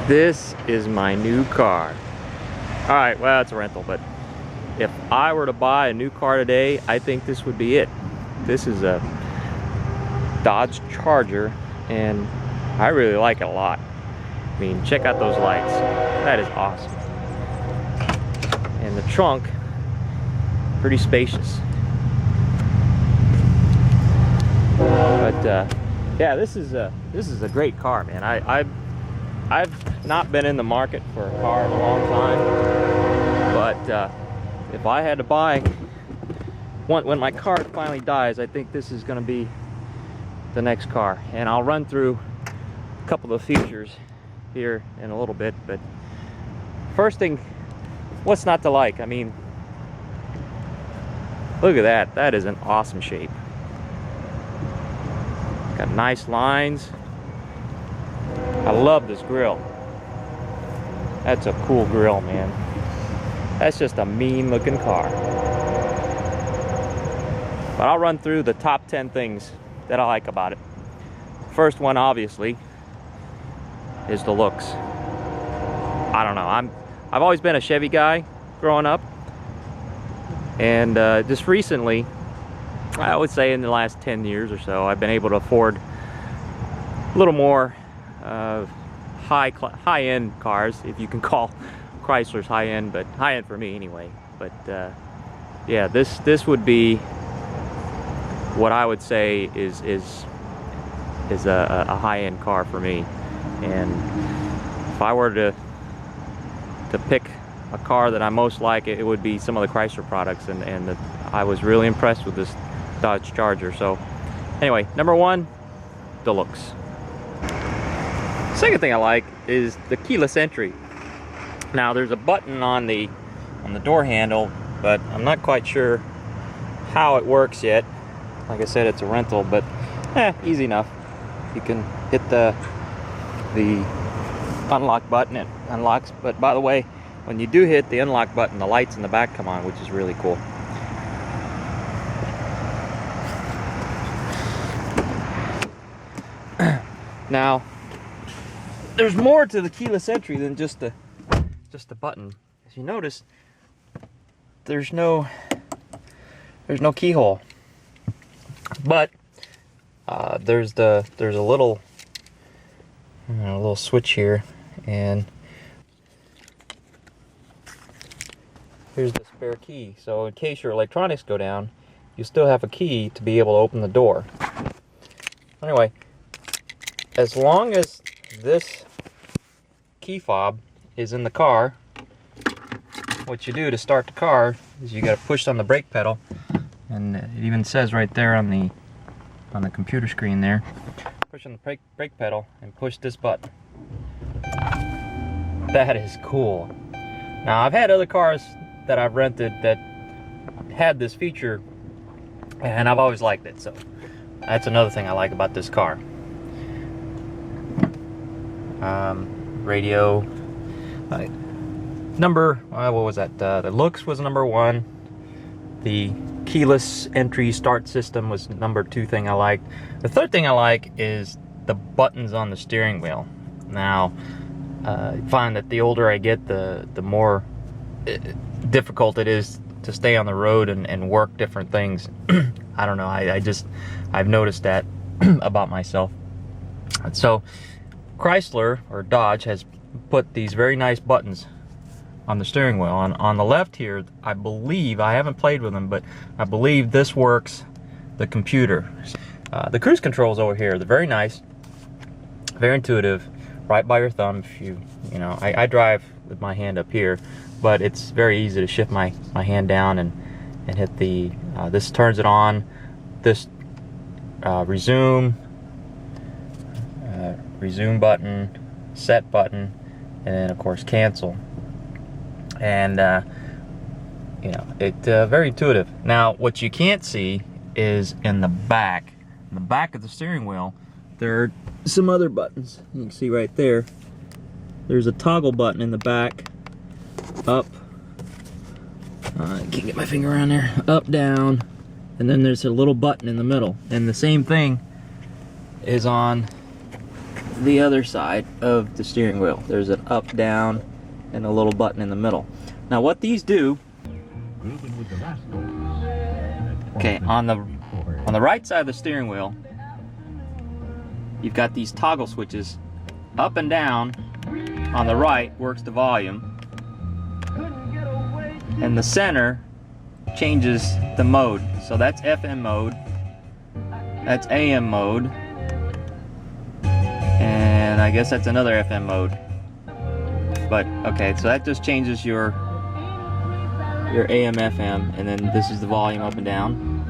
This is my new car. Alright, well, it's a rental, but if I were to buy a new car today, I think this would be it. This is a Dodge Charger, and I really like it a lot. I mean, check out those lights. That is awesome. And the trunk, pretty spacious. But yeah, this is a great car, man. I've not been in the market for a car in a long time, but if I had to buy one when my car finally dies, I think this is going to be the next car. And I'll run through a couple of features here in a little bit. But first thing, what's not to like? I mean, look at that. That is an awesome shape. Got nice lines. I love this grill. That's a cool grill, man. That's just a mean looking car. But I'll run through the top 10 things that I like about it. First one, obviously, is the looks. I don't know, I've always been a Chevy guy growing up, and just recently, I would say in the last 10 years or so, I've been able to afford a little more high-end cars, if you can call Chrysler's high-end, but high-end for me anyway. But yeah, this would be what I would say is a high-end car for me. And if I were to pick a car that I most like, it would be some of the Chrysler products, and I was really impressed with this Dodge Charger. So anyway, number one, the looks. Second thing I like is the keyless entry. Now there's a button on the door handle, but I'm not quite sure how it works yet. Like I said, it's a rental, but easy enough. You can hit the unlock button, it unlocks. But by the way, when you do hit the unlock button, the lights in the back come on, which is really cool. Now, there's more to the keyless entry than just the button. As you notice, there's no keyhole, but there's a little switch here, and here's the spare key. So in case your electronics go down, you still have a key to be able to open the door. Anyway, as long as this key fob is in the car, what you do to start the car is you got to push on the brake pedal, and it even says right there on the computer screen there, push on the brake pedal and push this button. That is cool. Now, I've had other cars that I've rented that had this feature, and I've always liked it. So that's another thing I like about this car. Radio, what was that? The looks was number one. The keyless entry start system was number two thing I liked. The third thing I like is the buttons on the steering wheel. Now, I find that the older I get, the more difficult it is to stay on the road and work different things. I don't know, I've noticed that about myself. So Chrysler or Dodge has put these very nice buttons on the steering wheel. On the left here, I believe, I haven't played with them, but I believe this works the computer. The cruise controls over here, they're very nice, very intuitive, right by your thumb. If you know, I drive with my hand up here, but it's very easy to shift my hand down and hit the, this turns it on, this resume button, set button, and then of course cancel. And you know, it's very intuitive. Now, what you can't see is in the back of the steering wheel, there are some other buttons. You can see right there, there's a toggle button in the back, up, I can't get my finger around there, up, down, and then there's a little button in the middle. And the same thing is on the other side of the steering wheel. There's an up, down, and a little button in the middle. Now what these do, okay, on the right side of the steering wheel, you've got these toggle switches. Up and down on the right works the volume, and the center changes the mode. So that's FM mode, that's AM mode, and I guess that's another FM mode. But okay, so that just changes your AM FM, and then this is the volume up and down.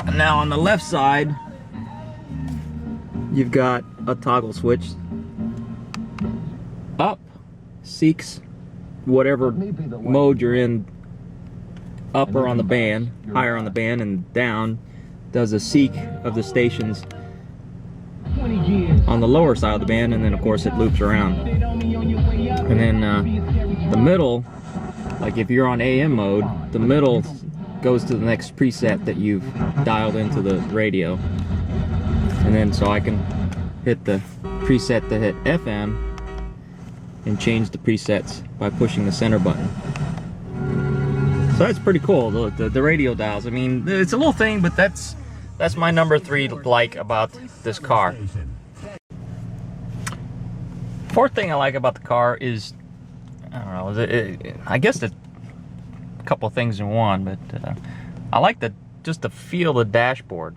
And now on the left side, you've got a toggle switch. Up seeks whatever mode you're in, upper on the band, higher on the band, and down does a seek of the stations on the lower side of the band, and then of course it loops around. And then the middle, like if you're on AM mode, the middle goes to the next preset that you've dialed into the radio. And then so I can hit the preset to hit FM and change the presets by pushing the center button. So that's pretty cool, the radio dials. I mean, it's a little thing, but that's my number 3 like about this car. Fourth thing I like about the car is, I don't know, I guess it's a couple of things in one, but I like just the feel of the dashboard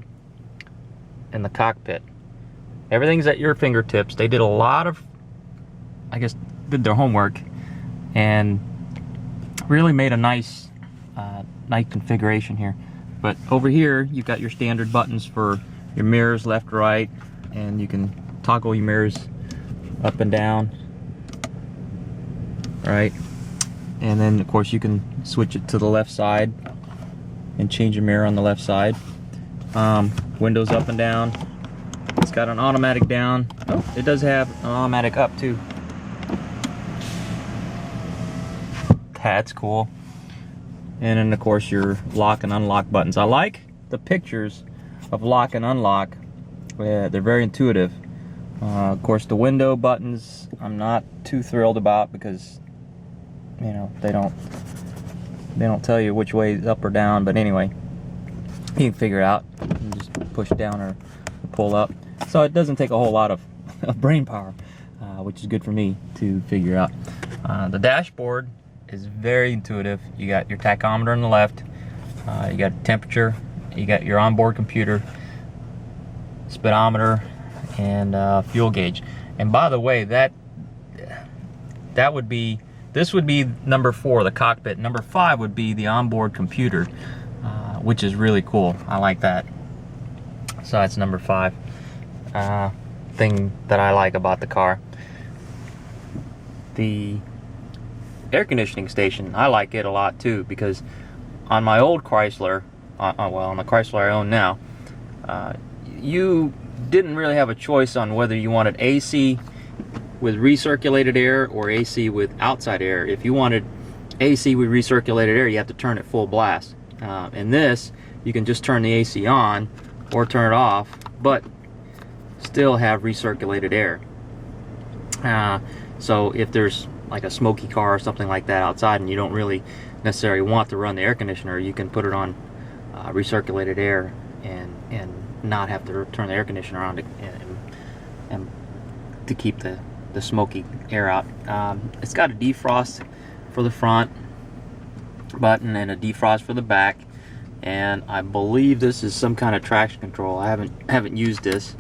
and the cockpit. Everything's at your fingertips. They did a lot of, I guess, did their homework and really made a nice configuration here. But over here you've got your standard buttons for your mirrors, left, right, and you can toggle your mirrors up and down, right? And then of course you can switch it to the left side and change your mirror on the left side. Windows up and down. It's got an automatic down. Oh, it does have an automatic up too. That's cool. And then of course your lock and unlock buttons. I like the pictures of lock and unlock. Yeah, they're very intuitive. Of course the window buttons I'm not too thrilled about because, you know, they don't tell you which way is up or down, but anyway, you can figure it out. You can just push down or pull up. So it doesn't take a whole lot of brain power, which is good for me to figure out. The dashboard is very intuitive. You got your tachometer on the left, you got temperature, you got your onboard computer, speedometer, and fuel gauge. And by the way, this would be number 4, the cockpit. Number 5 would be the onboard computer, which is really cool. I like that. So that's number 5 thing that I like about the car. The air conditioning station, I like it a lot too, because on my old Chrysler, well, on the Chrysler I own now, you didn't really have a choice on whether you wanted AC with recirculated air or AC with outside air. If you wanted AC with recirculated air, you have to turn it full blast. In this, you can just turn the AC on or turn it off, but still have recirculated air. So if there's like a smoky car or something like that outside and you don't really necessarily want to run the air conditioner, you can put it on recirculated air and not have to turn the air conditioner on to keep the smoky air out. It's got a defrost for the front button and a defrost for the back, and I believe this is some kind of traction control. I haven't used this,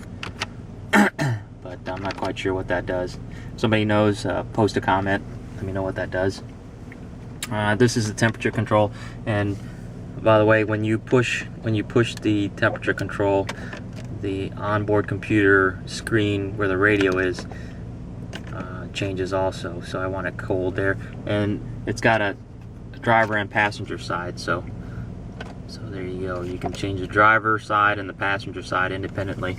but I'm not quite sure what that does. If somebody knows, post a comment, let me know what that does. This is the temperature control, and by the way, when you push the temperature control, the onboard computer screen where the radio is changes also. So I want it cold there, and it's got a driver and passenger side. So there you go. You can change the driver side and the passenger side independently.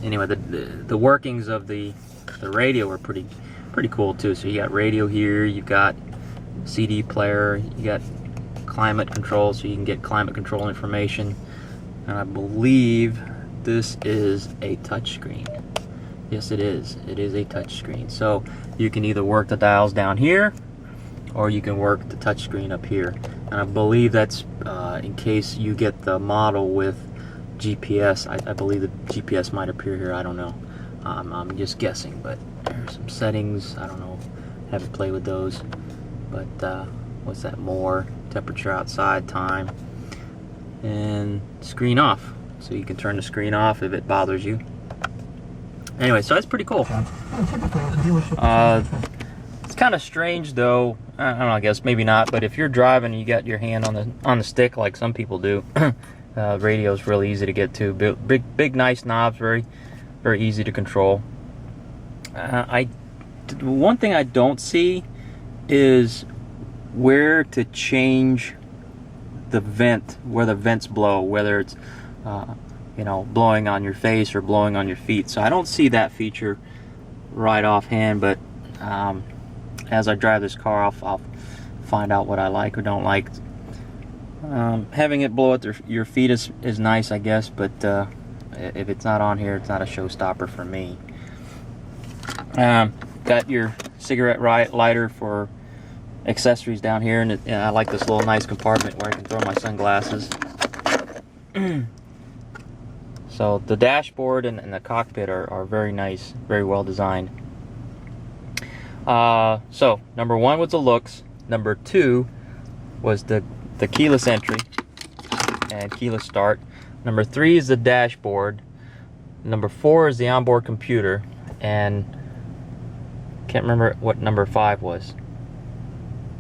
Anyway, the workings of the radio are pretty cool too. So you got radio here, you got CD player, you got climate control, so you can get climate control information, and I believe this is a touchscreen. Yes, it is. It is a touchscreen. So you can either work the dials down here, or you can work the touchscreen up here. And I believe that's in case you get the model with GPS. I believe the GPS might appear here. I don't know. I'm just guessing, but there's some settings. I don't know. Haven't played with those. But what's that? More, temperature outside, time, and screen off. So you can turn the screen off if it bothers you. Anyway, so that's pretty cool. It's kind of strange though. I don't know, I guess maybe not, but if you're driving and you got your hand on the stick like some people do, radio's really easy to get to. Big nice knobs, very easy to control. One thing I don't see is where to change the vent, where the vents blow, whether it's you know, blowing on your face or blowing on your feet. So I don't see that feature right offhand, but as I drive this car, I'll find out what I like or don't like. Having it blow at your feet is nice, I guess, but if it's not on here, it's not a showstopper for me. Got your cigarette lighter for accessories down here, and I like this little nice compartment where I can throw my sunglasses. So the dashboard and the cockpit are very nice, very well designed. So number one was the looks. Number two was the keyless entry and keyless start. Number three is the dashboard. Number four is the onboard computer, and can't remember what number five was.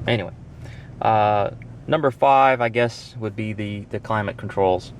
Anyway, number five, I guess, would be the climate controls.